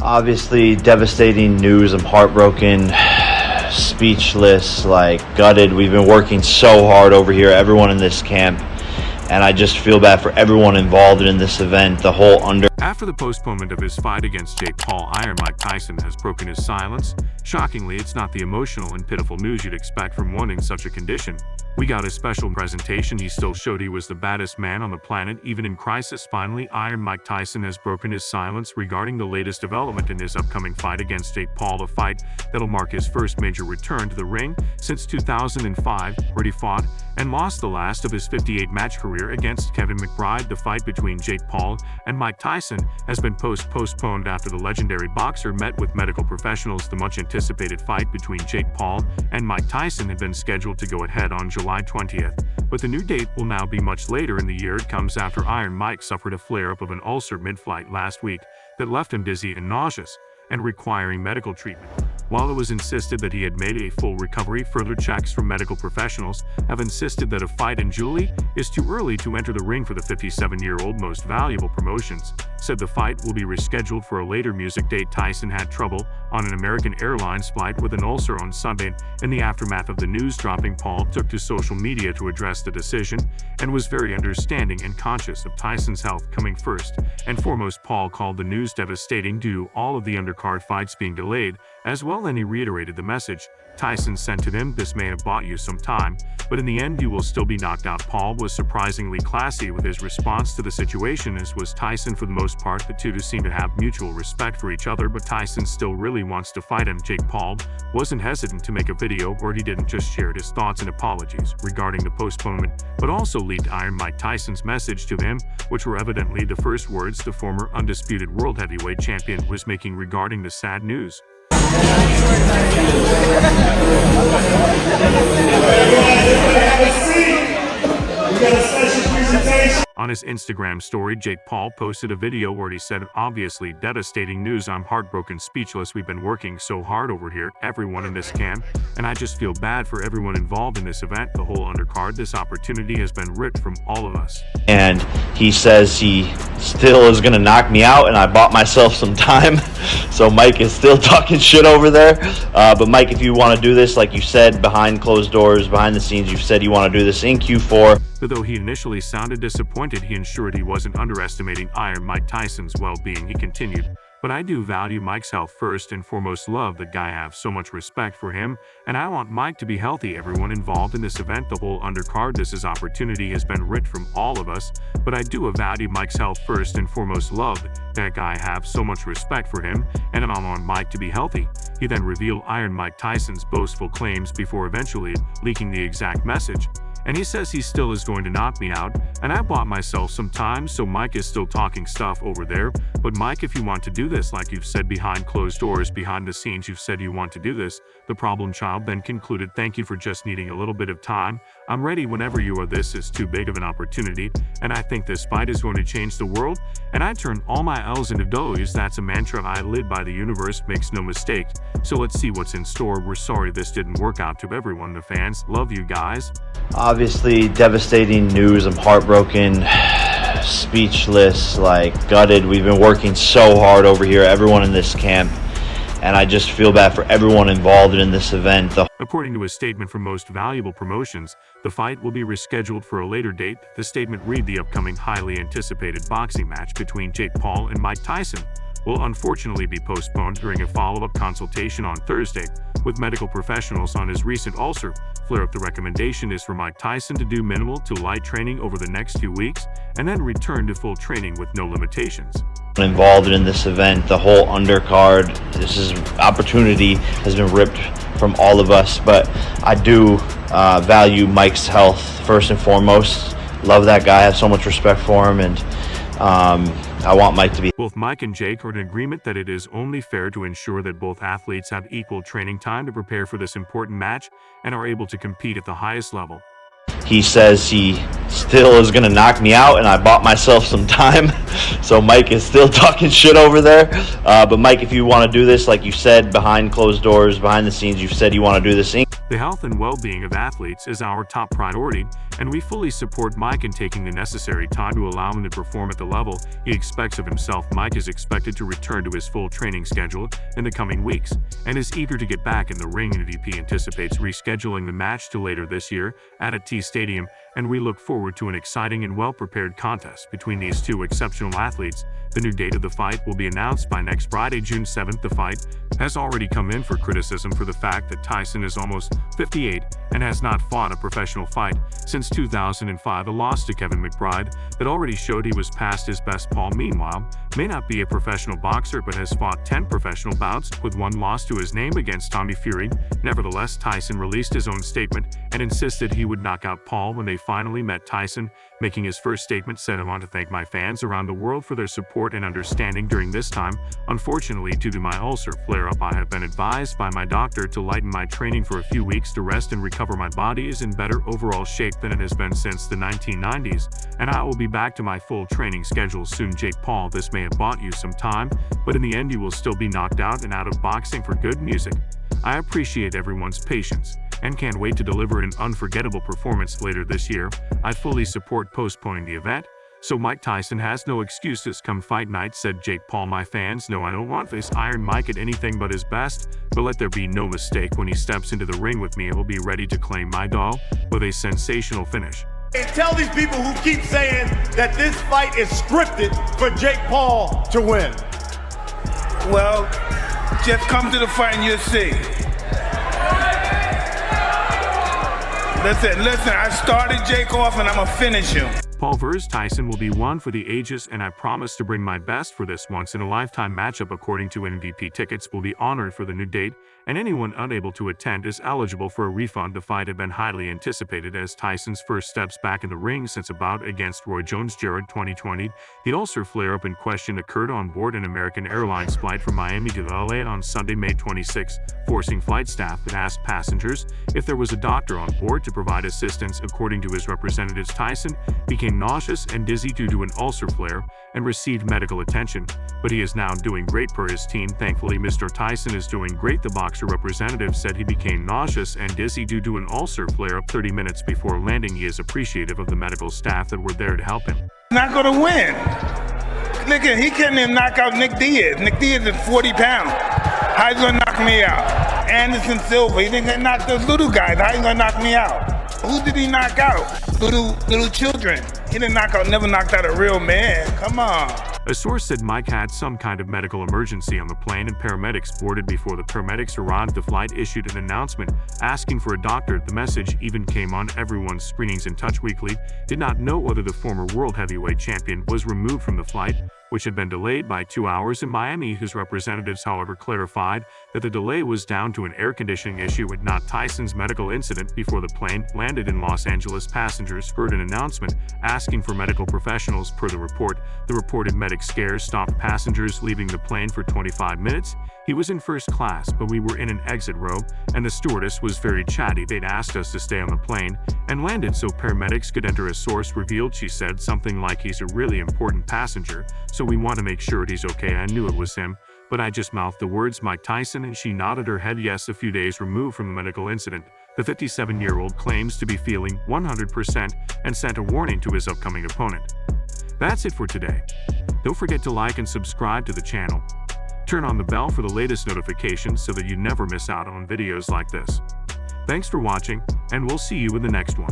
Obviously, devastating news. I'm heartbroken, speechless, gutted. We've been working so hard over here, everyone in this camp, and I just feel bad for everyone involved in this event, the whole After the postponement of his fight against Jake Paul, Iron Mike Tyson has broken his silence. Shockingly, it's not the emotional and pitiful news you'd expect from one in such a condition. We got a special presentation. He still showed he was the baddest man on the planet, even in crisis. Finally, Iron Mike Tyson has broken his silence regarding the latest development in his upcoming fight against Jake Paul, a fight that'll mark his first major return to the ring since 2005, where he fought and lost the last of his 58-match career against Kevin McBride. The fight between Jake Paul and Mike Tyson has been postponed after the legendary boxer met with medical professionals. The much-anticipated fight between Jake Paul and Mike Tyson had been scheduled to go ahead on July 20th, but the new date will now be much later in the year. It comes after Iron Mike suffered a flare-up of an ulcer mid-flight last week that left him dizzy and nauseous and requiring medical treatment. While it was insisted that he had made a full recovery, further checks from medical professionals have insisted that a fight in July is too early to enter the ring for the 57-year-old. Most Valuable Promotions said the fight will be rescheduled for a later music date. Tyson had trouble on an American Airlines flight with an ulcer on Sunday. In the aftermath of the news dropping, Paul took to social media to address the decision and was very understanding and conscious of Tyson's health coming first and foremost. Paul called the news devastating due to all of the undercard fights being delayed as well, and he reiterated the message Tyson sent to him: "This may have bought you some time, but in the end you will still be knocked out." Paul was surprisingly classy with his response to the situation, as was Tyson for the most part. The two seem to have mutual respect for each other, but Tyson still really wants to fight him. Jake Paul wasn't hesitant to make a video where he didn't just share his thoughts and apologies regarding the postponement, but also leaked Iron Mike Tyson's message to him, which were evidently the first words the former undisputed world heavyweight champion was making regarding the sad news. On his Instagram story, Jake Paul posted a video where he said, "Obviously devastating news. I'm heartbroken, speechless. We've been working so hard over here, everyone in this camp, and I just feel bad for everyone involved in this event, the whole undercard. This opportunity has been ripped from all of us." And he says he still is going to knock me out, and I bought myself some time. So Mike is still talking shit over there. But Mike, if you want to do this, like you said, behind closed doors, behind the scenes, you've said you want to do this in Q4. But though he initially sounded disappointed, he ensured he wasn't underestimating Iron Mike Tyson's well-being. He continued, "But I do value Mike's health first and foremost. Love that guy, have so much respect for him, and I want Mike to be healthy. Everyone involved in this event, the whole undercard, this opportunity has been ripped from all of us, but I do value Mike's health first and foremost. Love that guy, have so much respect for him, and I want Mike to be healthy." He then revealed Iron Mike Tyson's boastful claims before eventually leaking the exact message. And he says he still is going to knock me out, and I bought myself some time. So Mike is still talking stuff over there. But Mike, if you want to do this, like you've said behind closed doors, behind the scenes, you've said you want to do this. The problem child then concluded, "Thank you for just needing a little bit of time. I'm ready whenever you are. This is too big of an opportunity, and I think this fight is going to change the world, and I turn all my L's into W's. That's a mantra I live by. The universe makes no mistake. So let's see what's in store. We're sorry this didn't work out." To everyone, the fans, love you guys. Obviously, devastating news. I'm heartbroken, speechless, gutted. We've been working so hard over here, everyone in this camp, and I just feel bad for everyone involved in this event. According to a statement from Most Valuable Promotions, the fight will be rescheduled for a later date. The statement read, "The upcoming highly anticipated boxing match between Jake Paul and Mike Tyson will unfortunately be postponed during a follow-up consultation on Thursday with medical professionals on his recent ulcer flare-up. The recommendation is for Mike Tyson to do minimal to light training over the next 2 weeks and then return to full training with no limitations." Involved in this event, the whole undercard, opportunity has been ripped from all of us, but I do value Mike's health first and foremost. Love that guy, I have so much respect for him, and I want Mike to be. Both Mike and Jake are in agreement that it is only fair to ensure that both athletes have equal training time to prepare for this important match and are able to compete at the highest level. He says he still is going to knock me out, and I bought myself some time. So Mike is still talking shit over there. But Mike, if you want to do this, like you said, behind closed doors, behind the scenes, you've said you want to do this thing. The health and well-being of athletes is our top priority, and we fully support Mike in taking the necessary time to allow him to perform at the level he expects of himself. Mike is expected to return to his full training schedule in the coming weeks, and is eager to get back in the ring. MVP anticipates rescheduling the match to later this year at a T Stadium, and we look forward to an exciting and well-prepared contest between these two exceptional athletes. The new date of the fight will be announced by next Friday, June 7th. The fight has already come in for criticism for the fact that Tyson is almost 58 and has not fought a professional fight since 2005. A loss to Kevin McBride that already showed he was past his best. Paul, meanwhile, may not be a professional boxer but has fought 10 professional bouts with one loss to his name against Tommy Fury. Nevertheless, Tyson released his own statement and insisted he would knock out Paul when they finally met. Tyson, making his first statement, said, "I want to thank my fans around the world for their support and understanding during this time. Unfortunately, due to my ulcer flare-up, I have been advised by my doctor to lighten my training for a few weeks to rest and recover. My body is in better overall shape than it has been since the 1990s, and I will be back to my full training schedule soon. Jake Paul, this may have bought you some time, but in the end you will still be knocked out and out of boxing for good music. I appreciate everyone's patience and can't wait to deliver an unforgettable performance later this year. I fully support postponing the event, so Mike Tyson has no excuses come fight night," said Jake Paul. "My fans know I don't want this Iron Mike at anything but his best, but let there be no mistake, when he steps into the ring with me, I will be ready to claim my doll with a sensational finish." And tell these people who keep saying that this fight is scripted for Jake Paul to win. Well, just come to the fight and you'll see. Listen, I started Jake off and I'm gonna finish him. Paul vs. Tyson will be one for the ages, and I promise to bring my best for this once-in-a-lifetime matchup. According to MVP, tickets will be honored for the new date, and anyone unable to attend is eligible for a refund. The fight had been highly anticipated as Tyson's first steps back in the ring since a bout against Roy Jones Jr. 2020. The ulcer flare-up in question occurred on board an American Airlines flight from Miami to LA on Sunday, May 26, forcing flight staff to ask passengers if there was a doctor on board to provide assistance. According to his representatives, Tyson became nauseous and dizzy due to an ulcer flare and received medical attention, but he is now doing great per his team. "Thankfully, Mr. Tyson is doing great," the boxer representative said. He became nauseous and dizzy due to an ulcer flare-up 30 minutes before landing. He is appreciative of the medical staff that were there to help him. Not gonna win. Look at, he couldn't even knock out Nick Diaz. Nick Diaz is 40 pounds. How you gonna knock me out? Anderson Silva, he didn't knock those little guys. How you gonna knock me out? Who did he knock out? Little children. He didn't never knocked out a real man. Come on. A source said Mike had some kind of medical emergency on the plane and paramedics boarded. Before the paramedics arrived, the flight issued an announcement asking for a doctor. The message even came on everyone's screenings. In Touch Weekly did not know whether the former world heavyweight champion was removed from the flight, which had been delayed by 2 hours in Miami. His representatives, however, clarified that the delay was down to an air conditioning issue and not Tyson's medical incident. Before the plane landed in Los Angeles, passengers heard an announcement asking for medical professionals. Per the report, the reported medic scare stopped passengers leaving the plane for 25 minutes. He was in first class, but we were in an exit row, and the stewardess was very chatty. They'd asked us to stay on the plane and landed so paramedics could enter. A source revealed she said something like, "He's a really important passenger, so we want to make sure he's okay." I knew it was him, but I just mouthed the words, "Mike Tyson," and she nodded her head yes. A few days removed from the medical incident, the 57-year-old claims to be feeling 100% and sent a warning to his upcoming opponent. That's it for today. Don't forget to like and subscribe to the channel. Turn on the bell for the latest notifications so that you never miss out on videos like this. Thanks for watching, and we'll see you in the next one.